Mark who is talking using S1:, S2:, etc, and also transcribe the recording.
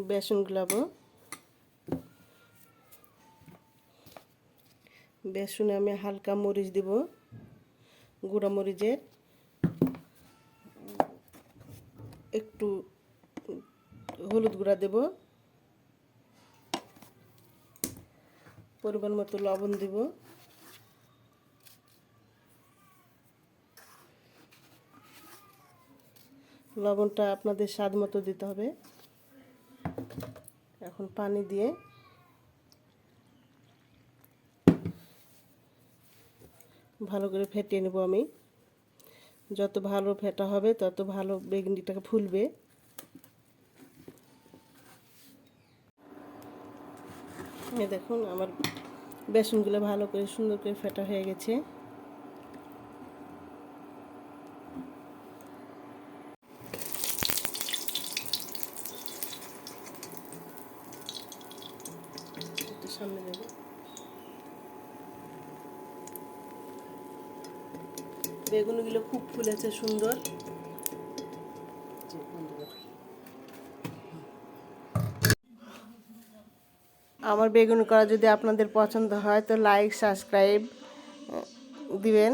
S1: বেসন গুলাবো। বেসনে আমি হালকা মরিচ দেব, গুঁড়া মরিচের, একটু হলুদ গুঁড়া দেব, পরিমাণ মতো লবণ দেব, লবণটা আপনাদের স্বাদ মতো দিতে হবে। এখন পানি দিয়ে ভালো করে ফেটিয়ে নেব আমি। যত ভালো ফেটা হবে তত ভালো বেগুনিটাকে ফুলবে। এই দেখুন আমার বেসনগুলো ভালো করে সুন্দর করে ফেটা হয়ে গেছে। একটু সামনে দেব। বেগুনগুলো খুব ফুলেছে সুন্দর। আমার বেগুন করা যদি আপনাদের পছন্দ হয় তো লাইক সাবস্ক্রাইব দিবেন।